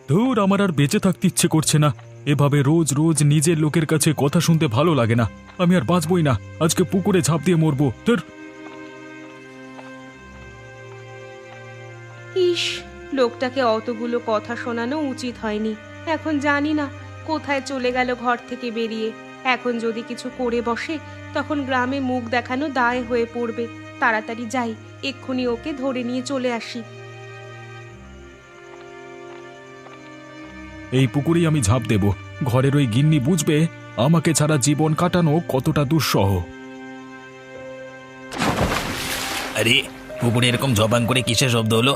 ধুর, আমার আর বেঁচে থাকতে ইচ্ছে করছে না। এভাবে রোজ রোজ নিজের লোকের কাছে কথা শুনতে ভালো লাগে না। আমি আর বাঁচবই না, আজকে পুকুরে ঝাঁপ দিয়ে মরবো। ধুর। ইস, লোকটাকে অতগুলো কথা শোনানো উচিত হয়নি। এখন জানি না কোথায় চলে গেল ঘর থেকে বেরিয়ে। এখন যদি কিছু করে বসে তখন গ্রামে মুখ দেখানো দায় হয়ে পড়বে। তাড়াতাড়ি যাই, এক্ষুনি ওকে ধরে নিয়ে চলে আসি। এই পুকুরেই আমি ঝাঁপ দেব। ঘরের ওই গিন্নি বুঝবে আমাকে ছাড়া জীবন কাটানো কতটা দুঃসহ। আরে, পুকুরে এরকম ঝপাং করে কিসের শব্দ হলো?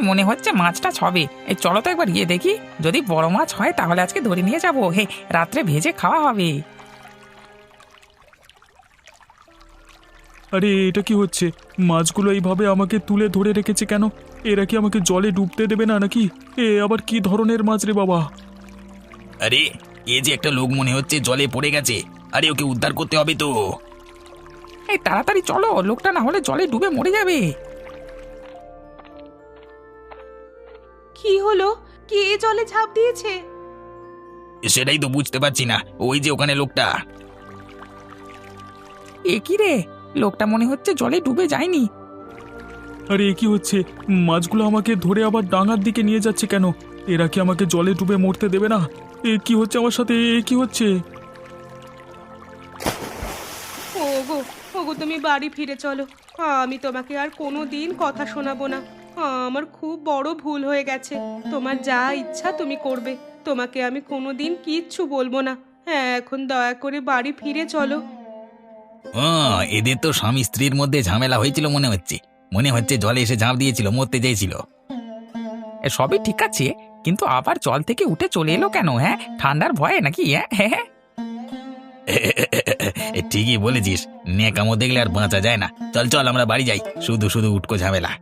মনে হচ্ছে মাছটা ছবে। এই চলো তো একবার গিয়ে দেখি, যদি বড় মাছ হয় তাহলে আজকে ধরে নিয়ে যাবো। হে, রাত্রে ভেজে খাওয়া হবে। আরে, এটা কি হচ্ছে? মাছগুলো এইভাবে আমাকে তুলে ধরে রেখেছে কেন? এরা কি আমাকে জলে ডুবতে দেবে না নাকি? এ আবার কি ধরনের মাছ রে বাবা? আরে, এ যে একটা লোক মনে হচ্ছে জলে পড়ে গেছে। আরে, ওকে উদ্ধার করতে হবে তো। এই তাড়াতাড়ি চলো, লোকটা না হলে জলে ডুবে মরে যাবে। কি হলো? কে জলে ঝাঁপ দিয়েছে? সেটাই তো বুঝতে পারছি না। ওই যে ওখানে লোকটা। এ কি রে, লোকটা মনে হচ্ছে জলে ডুবে যায়নি। আরে, এ কি হচ্ছে? মাছগুলো আমাকে ধরে আবার ডাঙার দিকে নিয়ে যাচ্ছে কেন? এরা কি আমাকে জলে ডুবে মরতে দেবে না? এ কি হচ্ছে আমার সাথে? এ কি হচ্ছে? ওগো, ওগো, তুমি বাড়ি ফিরে চলো। আমি তোমাকে আর কোনো দিন কথা শোনাবো না। আমার খুব বড় ভুল হয়ে গেছে। তোমার যা ইচ্ছা তুমি করবে। তোমাকে আমি কোনো দিন কিচ্ছু বলবো না। হ্যাঁ, এখন দয়া করে বাড়ি ফিরে চলো। এদের তো স্বামী স্ত্রীর মধ্যে ঝামেলা হয়েছিল মনে হচ্ছে। মনে হচ্ছে জলে এসে ঝাঁপ দিয়েছিল, মরতে চাইছিল। সবই ঠিক আছে, কিন্তু আবার জল থেকে উঠে চলে এলো কেন? হ্যাঁ, ঠান্ডার ভয়ে নাকি? হ্যাঁ। ঠিকই বলেছিস, নেকামো দেখলে আর বাঁচা যায় না। চল চল, আমরা বাড়ি যাই। শুধু শুধু উটকো ঝামেলা।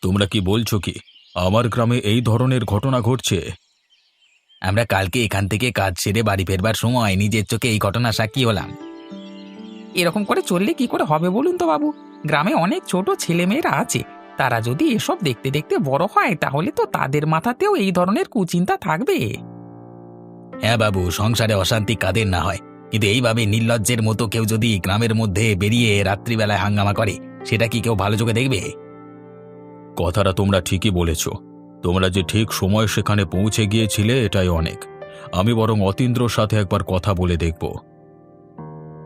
তোমরা কি বলছো কি? আমার গ্রামে এই ধরনের ঘটনা ঘটছে? আমরা কালকে এখান থেকে কাজ সেরে বাড়ি ফেরবার সময় নিজের চোখে এই ঘটনা সাক্ষী হলাম। এরকম করে চললে কি করে হবে বলুন তো বাবু? গ্রামে অনেক ছোট ছেলেমেয়েরা আছে, তারা যদি এসব দেখতে দেখতে বড় হয় তাহলে তো তাদের মাথাতেও এই ধরনের কুচিন্তা থাকবে। হ্যাঁ বাবু, সংসারে অশান্তি কাদের না হয়, কিন্তু এইভাবে নির্লজ্জের মতো কেউ যদি গ্রামের মধ্যে বেরিয়ে রাত্রিবেলায় হাঙ্গামা করে, সেটা কি কেউ ভালো চোখে দেখবে? কথাটা তোমরা ঠিকই বলেছ। তোমরা যে ঠিক সময় সেখানে পৌঁছে গিয়েছিলে এটাই অনেক। আমি বরং অতীন্দ্রর সাথে একবার কথা বলে দেখব।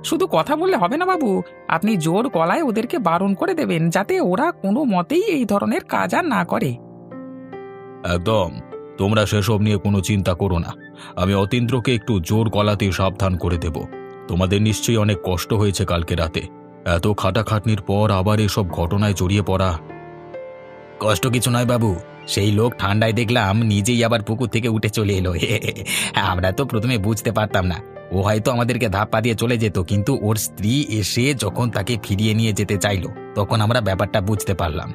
শুধু কথা বললে হবে না বাবু, আপনি জোর গলায় ওদেরকে বারণ করে দেবেন যাতে ওরা কোনো মতেই এই ধরনের কাজ আর না করে। একদম। তোমরা সেসব নিয়ে কোনো চিন্তা করো না। আমি অতীন্দ্রকে একটু জোর গলাতে সাবধান করে দেব। তোমাদের নিশ্চয়ই অনেক কষ্ট হয়েছে কালকে রাতে। এত খাটাখাটনির পর আবার এসব ঘটনায় জড়িয়ে পড়া। কষ্ট কিছু নয় বাবু, সেই লোক ঠান্ডায় দেখলাম নিজেই আবার পুকুর থেকে উঠে চলে এলো। আমরা তো প্রথমে বুঝতে পারতাম না। ও হয়তো আমাদেরকে ধাপ্পা দিয়ে চলে যেত, কিন্তু ওর স্ত্রী এসে যখন তাকে ফিরিয়ে নিয়ে যেতে চাইলো তখন আমরা ব্যাপারটা বুঝতে পারলাম।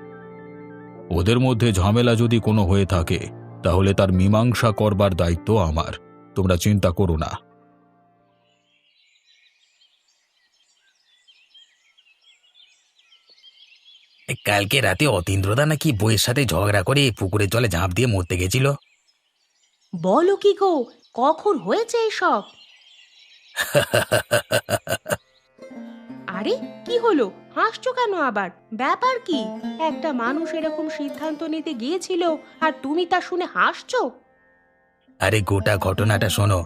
ওদের মধ্যে ঝামেলা যদি কোনো হয়ে থাকে তাহলে তার মীমাংসা করবার দায়িত্ব আমার। তোমরা চিন্তা করো না। কালকে রাতে অতীন্দ্রদা নাকি বইয়ের সাথে ঝগড়া করে পুকুরের জলে ঝাঁপ দিয়ে মরতে গেছিল। বলো কি গো, কখন হয়েছে এসব? আরে, কি হলো? হাসছো কেন আবার? ব্যাপার কি? একটা মানুষ এরকম সিদ্ধান্ত নিতে গিয়েছিল আর তুমি তা শুনে হাসছো? আরে, গোটা ঘটনাটা শোনো।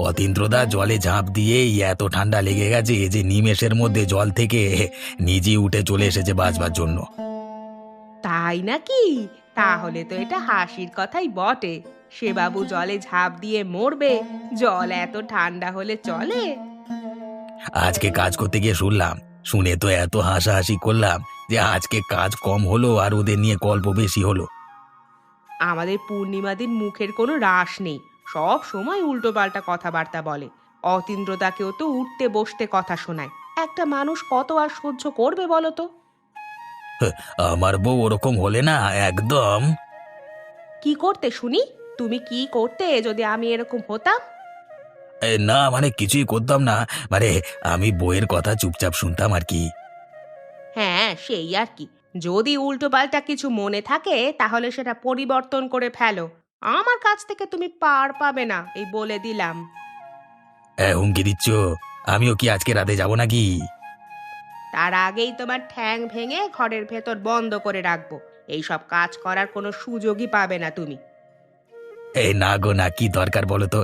অতীন্দ্রদা জলে ঝাঁপ দিয়েই এত ঠান্ডা লেগে গেছে যে নিমেষের মধ্যে জল থেকে নিজেই উঠে চলে এসেছে বাঁচবার জন্য। তাই নাকি? তাহলে তো এটা হাসির কথাই বটে। সে বাবু জলে ঝাঁপ দিয়ে মরবে? জল এত ঠান্ডা হলে চলে? আজকে কাজ করতে গিয়ে শুনলাম, শুনে তো এত হাসাহাসি করলাম যে আজকে কাজ কম হলো আর ওদের নিয়ে গল্প বেশি হলো। আমাদের পূর্ণিমাদির মুখের কোনো রাশ নেই, সব সময় উল্টোপাল্টা কথাবার্তা বলে। অতীন্দ্রদাকেও তো উঠতে বসতে কথা শোনায়। একটা মানুষ কত আর সহ্য করবে বলো তো? আমার বউ ওরকম হলে না একদম। কি করতে শুনি? তুমি কি করতে যদি আমি এরকম হতাম? না মানে কিছুই করতাম না, মানে আমি বইয়ের কথা চুপচাপ শুনতাম আর কি। হ্যাঁ, সেই আর কি। যদি উল্টোপাল্টা কিছু মনে থাকে তাহলে সেটা পরিবর্তন করে ফেলো। আমার কাছ থেকে তুমি পার পাবে না, এই বলে দিলাম। হুমকি দিচ্ছ? আমিও কি আজকে রাতে যাব নাকি? তার আগেই তোমার ঠ্যাং ভেঙে ঘরের ভেতর বন্ধ করে রাখবো। এইসব কাজ করার কোনো সুযোগই পাবে না তুমি। না গো না, কি দরকার বলো তো?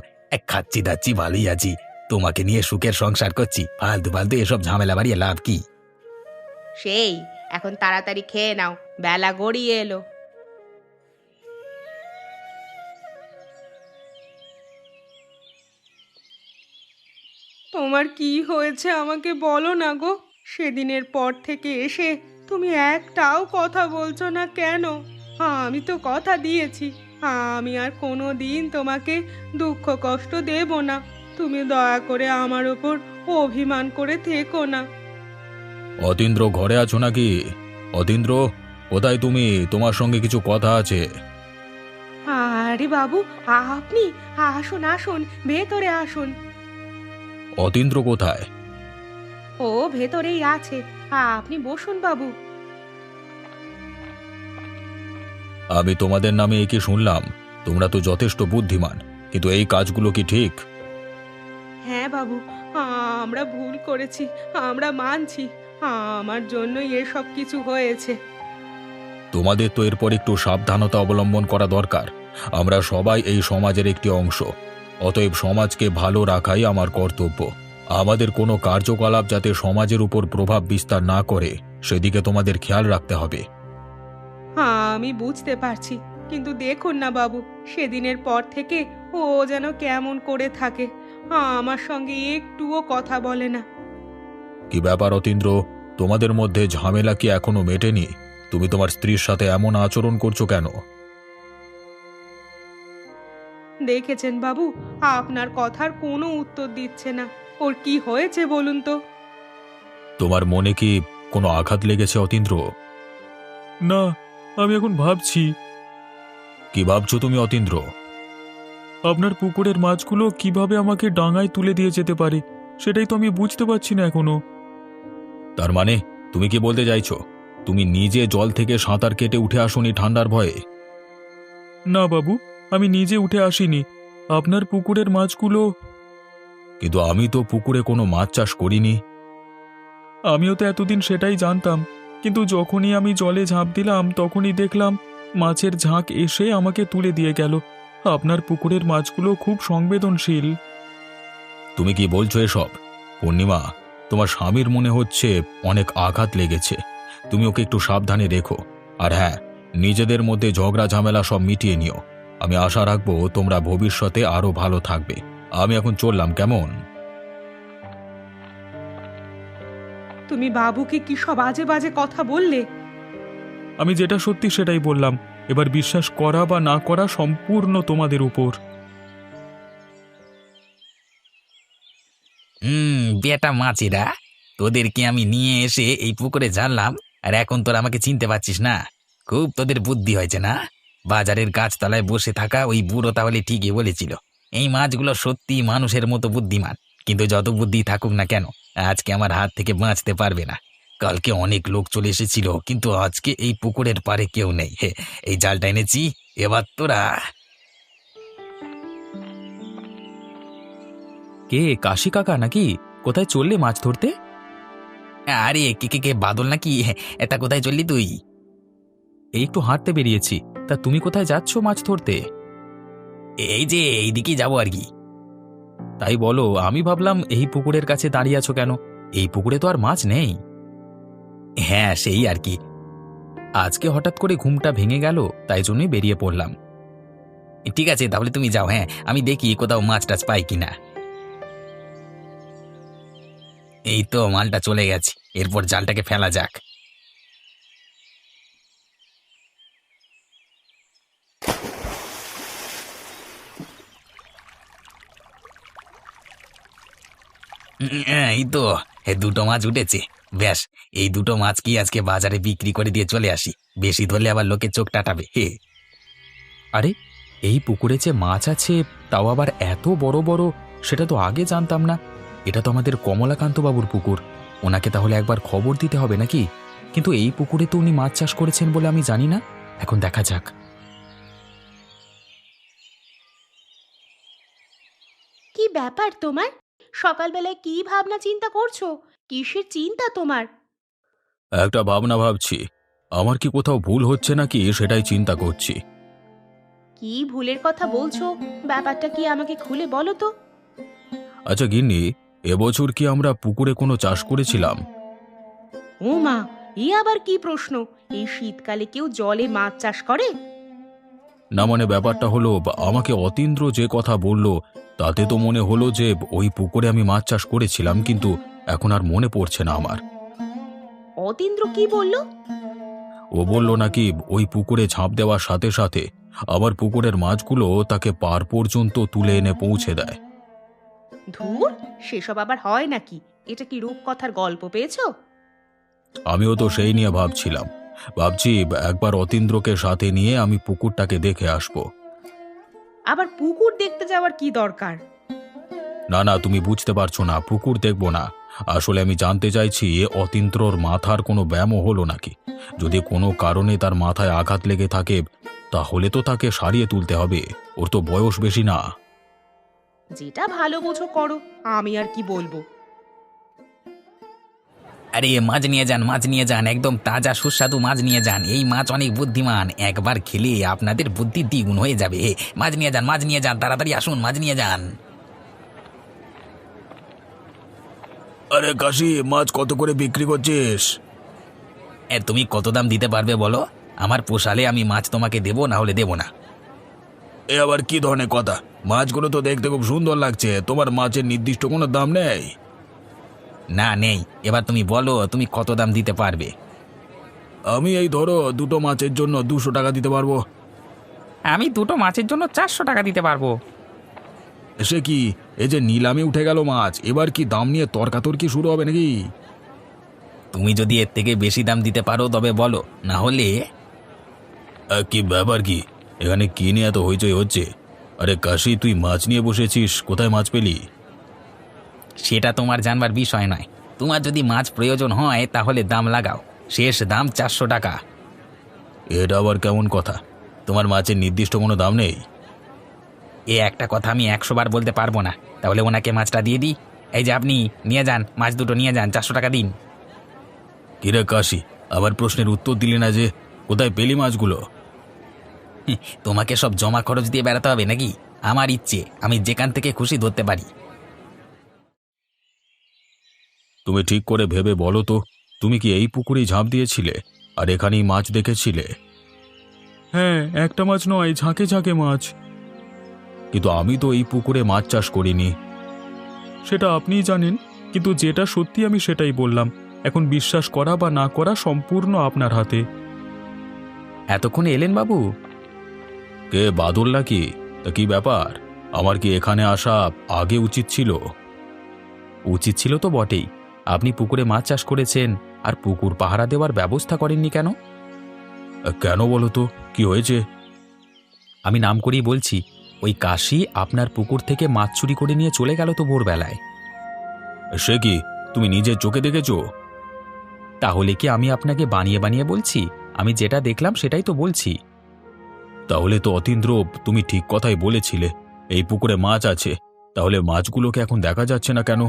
খাচ্ছি দাচ্ছি ভালোই আছি, তোমাকে নিয়ে সুখের সংসার করছি, ফালতু ফালতু এসব ঝামেলা বাড়িয়ে লাভ কি? সেই, এখন তাড়াতাড়ি খেয়ে নাও, বেলা গড়িয়ে এলো। তোমার কি হয়েছে আমাকে বলো না গো। সেদিনের পর থেকে এসে তুমি একটাও কথা বলছো না কেন? আমি তো কথা দিয়েছি আমি আর কোনো দিন তোমাকে দুঃখ কষ্ট দেব না। তুমি দয়া করে আমার ওপর অভিমান করে থেকো না। অতীন্দ্র ঘরে আছো নাকি? অতীন্দ্র, কোথায় তুমি? তোমার সঙ্গে কিছু কথা আছে। আরে বাবু, আপনি আসুন আসুন, ভেতরে আসুন। অতীন্দ্র কোথায়? ও ভেতরেই আছে, আপনি বসুন বাবু। আমি তোমাদের নামে এ কি শুনলাম? তোমরা তো যথেষ্ট বুদ্ধিমান, কিন্তু এই কাজগুলো কি ঠিক? হ্যাঁ বাবু, আমরা ভুল করেছি, আমরা মানছি। আমার জন্যই এসব কিছু হয়েছে। তোমাদের তো এরপর একটু সাবধানতা অবলম্বন করা দরকার। আমরা সবাই এই সমাজের একটি অংশ, অতএব সমাজকে ভালো রাখাই আমার কর্তব্য। আমাদের কোনো কার্যকলাপ যাতে সমাজের উপর প্রভাব বিস্তার না করে, সেদিকে তোমাদের খেয়াল রাখতে হবে। আমি বুঝতে পারছি, কিন্তু দেখুন না বাবু, সেদিনের পর থেকে ও যেন কেমন করে থাকে, আমার সঙ্গে একটুও কথা বলে না। কি ব্যাপার অতীন্দ্র, তোমাদের মধ্যে ঝামেলা কি এখনো মেটেনি? তুমি তোমার স্ত্রীর সাথে এমন আচরণ করছো কেন? দেখেছেন বাবু, আপনার কথার কোনো উত্তর দিচ্ছে না। ওর কি হয়েছে বলুন তো? তোমার মনে কি কোনো আঘাত লেগেছে অতীন্দ্র? না, আমি এখন ভাবছি কি ভাবছো তুমি অতীন্দ্র? আপনার পুকুরের মাছগুলো কিভাবে আমাকে ডাঙায় তুলে দিয়ে যেতে পারে, সেটাই তো আমি বুঝতে পারছি না এখনো। তার মানে তুমি কি বলতে চাইছো তুমি নিজে জল থেকে সাঁতার কেটে উঠে আসোনি ঠান্ডার ভয়ে? না বাবু, আমি নিজে উঠে আসিনি। আপনার পুকুরের মাছগুলো। কিন্তু আমি তো পুকুরে কোনো মাছ চাষ করিনি। আমিও তো এতদিন সেটাই জানতাম, কিন্তু যখনই আমি জলে ঝাঁপ দিলাম তখনই দেখলাম মাছের ঝাঁক এসে আমাকে তুলে দিয়ে গেল। আপনার পুকুরের মাছগুলো খুব সংবেদনশীল। তুমি কি বলছো এসব? পূর্ণিমা, তোমার স্বামীর মনে হচ্ছে অনেক আঘাত লেগেছে। তুমি ওকে একটু সাবধানে রেখো। আর হ্যাঁ, নিজেদের মধ্যে ঝগড়া ঝামেলা সব মিটিয়ে নিও। আমি আশা রাখবো তোমরা ভবিষ্যতে আরো ভালো থাকবে। আমি এখন চললাম, কেমন? তুমি বাবুকে কি সব বাজে বাজে কথা বললে? আমি যেটা সত্যি সেটাই বললাম। এবার বিশ্বাস করা বা না করা সম্পূর্ণ তোমাদের উপর। বেটা মাছিরা, তোদেরকে আমি নিয়ে এসে এই পুকুরে জানলাম, আর এখন তোরা আমাকে চিনতে পারছিস না? খুব তোদের বুদ্ধি হয়েছে না? বাজারের গাছতলায় বসে থাকা ওই বুড়ো তাহলে ঠিকই বলেছিল, এই মাছগুলো সত্যি মানুষের মতো বুদ্ধিমান। কিন্তু যত বুদ্ধি থাকুক না কেন, আজকে আমার হাত থেকে বাঁচতে পারবে না। কালকে অনেক লোক চলে এসেছিল, কিন্তু আজকে এই পুকুরের পাড়ে কেউ নেই। এই জালটা এনেছি, এবার তোরা। কে, কাশি কাকা নাকি? কোথায় চললে মাছ ধরতে? আরে কে কে কে বাদল নাকি? এটা কোথায় চললি তুই? এই একটু হাঁটতে বেরিয়েছি। তা তুমি কোথায় যাচ্ছ মাছ ধরতে? এই যে এইদিকে যাবো আর কি। তাই বলো, আমি ভাবলাম এই পুকুরের কাছে দাঁড়িয়ে আছো কেন? এই পুকুরে তো আর মাছ নেই। হ্যাঁ, সেই আর কি। আজকে হঠাৎ করে ঘুমটা ভেঙে গেল, তাই জন্যই বেরিয়ে পড়লাম। ঠিক আছে, তাহলে তুমি যাও। হ্যাঁ, আমি দেখি কোথাও মাছ টাছ পাই কিনা। এই তো মালটা চলে গেছে, এরপর জালটাকে ফেলা যাক। এই তো দুটো মাছ উঠেছে। ব্যাস, এই দুটো মাছ কি আজকে বাজারে বিক্রি করে দিয়ে চলে আসি। বেশি ধরলে আবার লোকে চোখ টাটাবে। আরে, এই পুকুরে যে মাছ আছে তাও আবার এত বড় বড়, সেটা তো আগে জানতাম না। এটা তো আমাদের কমলাকান্ত বাবুর পুকুর, ওনাকে তাহলে একবার খবর দিতে হবে নাকি? কিন্তু এই পুকুরে তো উনি মাছ চাষ করেছেন বলে আমি জানি না। এখন দেখা যাক। কি ব্যাপার তোমার? সকালবেলায় কি ভাবনা চিন্তা করছো? কিসের চিন্তা তোমার? একটা ভাবনা ভাবছি, আমার কি কোথাও ভুল হচ্ছে নাকি সেটাই চিন্তা করছি। কি ভুলের কথা বলছো? ব্যাপারটা কি আমাকে খুলে বলো তো। আচ্ছা গিন্নি, এবছর কি আমরা পুকুরে কোনো চাষ করেছিলাম? ও মা, এ আবার কি প্রশ্ন? এই শীতকালে কেউ জলে মাছ চাষ করে? না মানে ব্যাপারটা হলো, আমাকে অতীন্দ্র যে কথা বলল তাতে তো মনে হলো যে ওই পুকুরে আমি মাছ চাষ করেছিলাম, কিন্তু এখন আর মনে পড়ছে না আমার। অতীন্দ্র কি বলল? ও বলল নাকি ওই পুকুরে ঝাঁপ দেওয়ার সাথে সাথে আমার পুকুরের মাছগুলো তাকে পার পর্যন্ত তুলে এনে পৌঁছে দেয়। ধুর, সেসব আবার হয় নাকি? এটা কি রূপকথার গল্প পেয়েছো? আমিও তো সেই নিয়ে ভাবছিলাম। ভাবছি একবার অতীন্দ্রকে সাথে নিয়ে আমি পুকুরটাকে দেখে আসব। আবার পুকুর দেখতে যাওয়ার কি দরকার? না না, তুমি বুঝতে পারছো না, পুকুর দেখব না। আসলে আমি জানতে চাইছি অতীন্দ্রর মাথার কোনো ব্যায়ামও হলো নাকি। যদি কোনো কারণে তার মাথায় আঘাত লেগে থাকে তাহলে তো তাকে সারিয়ে তুলতে হবে, ওর তো বয়স বেশি না। যেটা ভালো বোঝো করো, আমি আর কি বলবো। আরে মাছ নিয়ে যান, মাছ নিয়ে যান, একদম তাজা সুস্বাদু মাছ নিয়ে যান। এই মাছ অনেক বুদ্ধিমান, একবার খেলে আপনাদের বুদ্ধি দ্বিগুণ হয়ে যাবে। মাছ নিয়ে যান, মাছ নিয়ে যান, তাড়াতাড়ি আসুন, মাছ নিয়ে যান। আরে কাশি, মাছ কত করে বিক্রি করছিস? তুমি কত দাম দিতে পারবে বলো? আমার পোষালে আমি মাছ তোমাকে দেবো, না হলে দেবো না। এ আবার কি ধরনের কথা? মাছগুলো তো দেখতে খুব সুন্দর লাগছে, তোমার মাছের নির্দিষ্ট কোনো দাম নেই? না নেই। এবার তুমি বলো তুমি কত দাম দিতে পারবে? আমি এই ধরো দুটো মাছের জন্য 200 টাকা দিতে পারবো। আমি দুটো মাছের জন্য 400 টাকা দিতে পারবো। সে কি, এই যে নিলামে উঠে গেল মাছ, এবার কি দাম নিয়ে তর্কাতর্কি শুরু হবে নাকি? তুমি যদি এর থেকে বেশি দাম দিতে পারো তবে বলো, না হলে। কি ব্যাপার কি? এখানে কি নিয়ে এত হইচই হচ্ছে? আরে কাশি, তুই মাছ নিয়ে বসেছিস, কোথায় মাছ পেলি? সেটা তোমার জানবার বিষয় নয়। তোমার যদি মাছ প্রয়োজন হয় তাহলে দাম লাগাও, শেষ দাম 400 টাকা। এটা আবার কেমন কথা? তোমার মাছের নির্দিষ্ট কোনো দাম নেই? এ একটা কথা আমি 100 বার বলতে পারবো না। তাহলে ওনাকে মাছটা দিয়ে দিই। এই যে আপনি নিয়ে যান, মাছ দুটো নিয়ে যান, 400 টাকা দিন। কিরে কাশি, আবার প্রশ্নের উত্তর দিলি না যে, কোথায় পেলি মাছগুলো? তোমাকে সব জমা খরচ দিয়ে বেড়াতে হবে নাকি? আমার ইচ্ছে, আমি যেখান থেকে খুশি ধরতে পারি। তুমি ঠিক করে ভেবে বলো তো, তুমি কি এই পুকুরেই ঝাঁপ দিয়েছিলে আর এখানেই মাছ দেখেছিলে? হ্যাঁ, একটা মাছ নয়, ঝাঁকে ঝাঁকে মাছ। কিন্তু আমি তো এই পুকুরে মাছ চাষ করিনি। সেটা আপনিই জানেন, কিন্তু যেটা সত্যি আমি সেটাই বললাম। এখন বিশ্বাস করা বা না করা সম্পূর্ণ আপনার হাতে। এতক্ষণে এলেন বাবু? কে, বাদল নাকি? তা কি ব্যাপার? আমার কি এখানে আসা আগে উচিত ছিল? উচিত ছিল তো বটেই। আপনি পুকুরে মাছ চাষ করেছেন আর পুকুর পাহারা দেওয়ার ব্যবস্থা করেননি কেন? কেন বলো তো, কি হয়েছে? আমি নাম করেই বলছি, ওই কাশি আপনার পুকুর থেকে মাছ চুরি করে নিয়ে চলে গেল তো ভোরবেলায়। সে কি, তুমি নিজের চোখে দেখেছো? তাহলে কি আমি আপনাকে বানিয়ে বানিয়ে বলছি? আমি যেটা দেখলাম সেটাই তো বলছি। তাহলে তো অতীন্দ্র, তুমি ঠিক কথাই বলেছিলে, এই পুকুরে মাছ আছে। তাহলে মাছগুলোকে এখন দেখা যাচ্ছে না কেন?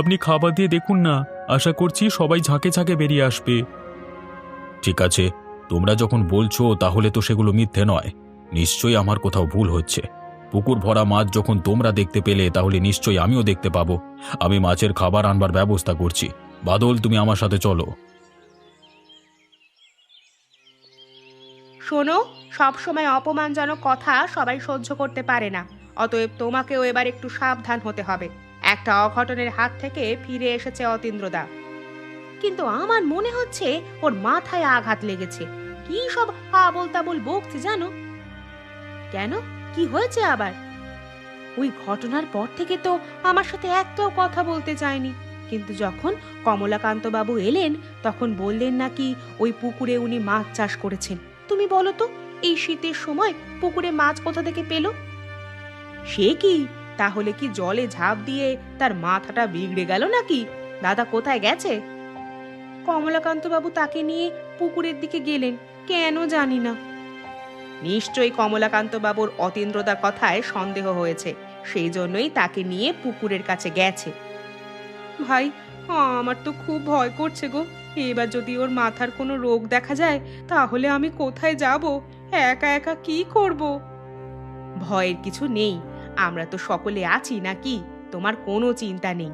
আপনি খাবার দিয়ে দেখুন না, আশা করছি সবাই ঝাঁকে ঝাঁকে বেরিয়ে আসবে। ঠিক আছে, তোমরা যখন বলছো তাহলে তো সেগুলো মিথ্যে নয়। নিশ্চয়ই আমার কোথাও ভুল হচ্ছে। পুকুর ভরা মাছ যখন তোমরা দেখতে পেলে তাহলে নিশ্চয়ই আমিও দেখতে পাবো। আমি মাছের খাবার আনবার ব্যবস্থা করছি। বাদল, তুমি আমার সাথে চলো। শোনো, সবসময় অপমানজনক কথা সবাই সহ্য করতে পারে না। অতএব তোমাকেও এবার একটু সাবধান হতে হবে। একটা অঘটনের হাত থেকে ফিরে এসেছে অতীন্দ্রদা, কিন্তু আমার মনে হচ্ছে ওর মাথায় আঘাত লেগেছে। কি সব আবোল তাবোল বকছে জানো? কেন, কি হয়েছে আবার? ওই ঘটনার পর থেকে তো আমার সাথে একটাও কথা বলতে চায়নি, কিন্তু যখন কমলাকান্ত বাবু এলেন তখন বললেন নাকি ওই পুকুরে উনি মাছ চাষ করেছেন। তুমি বলো তো, এই শীতের সময় পুকুরে মাছ কোথা থেকে পেল? সে কি, তাহলে কি জলে ঝাঁপ দিয়ে তার মাথাটা বিগড়ে গেল নাকি? দাদা কোথায় গেছে? কমলাকান্ত বাবু তাকে নিয়ে পুকুরের দিকে গেলেন, কেন জানি না। নিশ্চয়ই কমলাকান্ত বাবুর অতীন্দ্রদার কথায় সন্দেহ হয়েছে, সেই জন্যই তাকে নিয়ে পুকুরের কাছে গেছে। ভাই, আমার তো খুব ভয় করছে গো। এবার যদি ওর মাথার কোনো রোগ দেখা যায় তাহলে আমি কোথায় যাব? একা একা কি করব? ভয়ের কিছু নেই, আমরা তো সকলে আছি নাকি, তোমার কোনো চিন্তা নেই।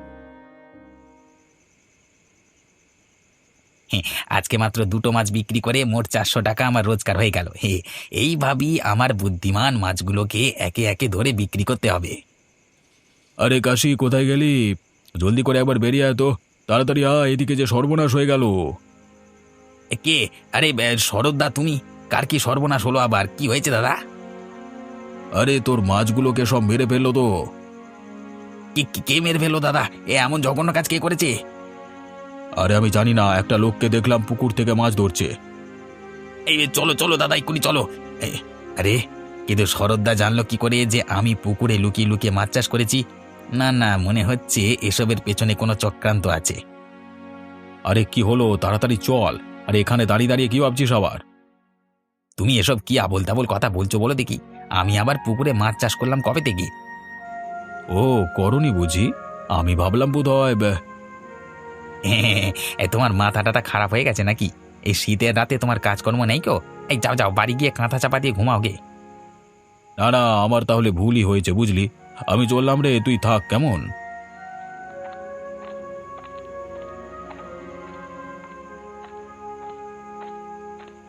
আজকে মাত্র 2টো মাছ বিক্রি করে মোট 400 টাকা আমার রোজগার হয়ে গেল। এইভাবেই আমার বুদ্ধিমান মাছগুলোকে একে একে ধরে বিক্রি করতে হবে। আরে কাশি, কোথায় গেলি? জলদি করে একবার বেরিয়ে আয় তো, তাড়াতাড়ি আয়, এদিকে যে সর্বনাশ হয়ে গেল। কে? আরে শরৎদা, তুমি? কার কি সর্বনাশ হলো আবার? কি হয়েছে দাদা? আরে তোর মাছগুলোকে সব মেরে ফেললো তো। কে মেরে ফেললো দাদা? এমন জঘন্য কাজ কে করেছে? আরে আমি জানি না, একটা লোককে দেখলাম পুকুর থেকে মাছ ধরছে। এই চলো চলো দাদা, এক্ষুনি চলো। আরে কিন্তু শরৎদা জানলো কি করে যে আমি পুকুরে লুকিয়ে লুকিয়ে মাছ চাষ করেছি? না না, মনে হচ্ছে এসবের পেছনে কোনো চক্রান্ত আছে। আরে কি হলো, তাড়াতাড়ি চল। আরে এখানে দাঁড়িয়ে দাঁড়িয়ে কি ভাবছিস আবার? তুমি এসব কি আবোল তাবোল কথা বলছো বলো দেখি? আমি আবার পুকুরে মাছ চাষ করলাম কবে থেকে? ও, করনি বুঝি? আমি ভাবলাম বোধ হয় তোমার মাথাটা খারাপ হয়ে গেছে নাকি? এই শীতের রাতে তোমার কাজকর্ম নেই কেউ? এই যাও যাও, বাড়ি গিয়ে কাঁথা চাপা দিয়ে ঘুমাও গে। না না, আমার তাহলে ভুলই হয়েছে বুঝলি। আমি চললাম রে, তুই থাক কেমন।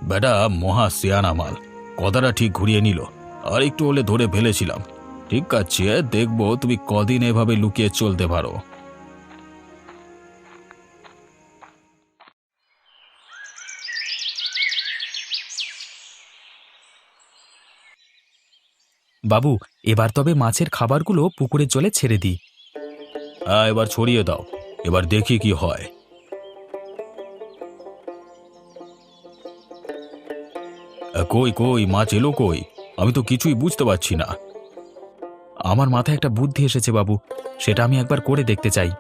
বেটা মহা সিয়ানা মাল, কথাটা ঠিক ঘুরিয়ে নিল। আর একটু হলে ধরে ফেলেছিলাম। ঠিক আছে, দেখবো তুমি কদিন এভাবে লুকিয়ে চলতে পারো। বাবু, এবার তবে মাছের খাবারগুলো পুকুরের জলে ছেড়ে দিই। হ্যাঁ, এবার ছড়িয়ে দাও, এবার দেখি কি হয়। কই কই মাছ এলো কই? আমি তো কিছুই বুঝতে পারছি না। আমার মাথায় একটা বুদ্ধি এসেছে বাবু, সেটা আমি একবার করে দেখতে চাই।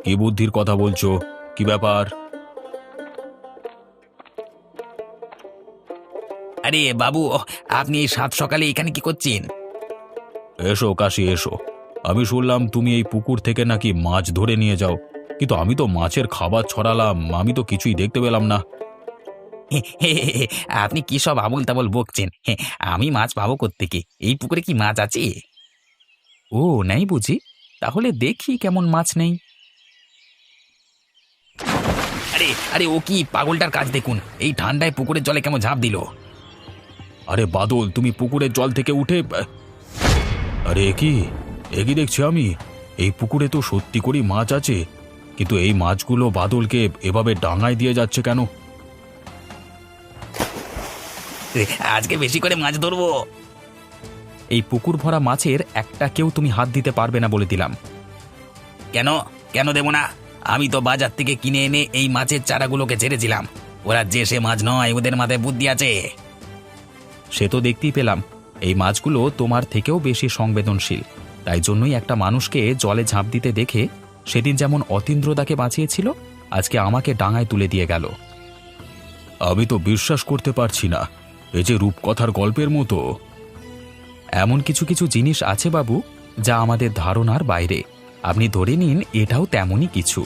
কি বুদ্ধির কথা বলছো? কি ব্যাপার? আরে বাবু, আপনি এই সাত সকালে এখানে কি করছেন? এসো কাশি এসো। আমি শুনলাম তুমি এই পুকুর থেকে নাকি মাছ ধরে নিয়ে যাও, কিন্তু আমি তো মাছের খাবার ছড়ালাম, আমি তো কিছুই দেখতে পেলাম না। আপনি কি সব আবোল তাবোল বকছেন? আমি মাছ পাবো কোত্থেকে? এই পুকুরে কি মাছ আছে? ও, নেই বুঝি? তাহলে দেখি কেমন মাছ নেই। আরে আরে, ও কি পাগলটার কাজ দেখুন, এই ঠান্ডায় পুকুরের জলে কেমন ঝাঁপ দিল। আরে বাদল, তুমি পুকুরের জল থেকে উঠে আরে একই দেখছি আমি। এই পুকুরে তো সত্যি করেই মাছ আছে, কিন্তু এই মাছগুলো বাদলকে এভাবে ডাঙায় দিয়ে যাচ্ছে কেন? আজকে বেশি করে মাছ ধরবো। এই পুকুর ভরা মাছের একটা কেউ তুমি হাত দিতে পারবে না বলে দিলাম। কেন কেন দেব না? আমি তো বাজার থেকে কিনে এনে এই মাছের চারাগুলোকে ছেড়েছিলাম। ওরা যে সে মাছ নয়, ওদের মাথায় বুদ্ধি আছে। সে তো দেখতেই পেলাম, এই মাছগুলো তোমার থেকেও বেশি সংবেদনশীল। তাই জন্যই একটা মানুষকে জলে ঝাঁপ দিতে দেখে সেদিন যেমন অতীন্দ্রদাকে বাঁচিয়েছিল, আজকে আমাকে ডাঙায় তুলে দিয়ে গেল। আমি তো বিশ্বাস করতে পারছি না, এই যে রূপকথার গল্পের মতো। এমন কিছু কিছু জিনিস আছে বাবু, যা আমাদের ধারণার বাইরে। আপনি ধরে নিন এটাও তেমনই কিছু।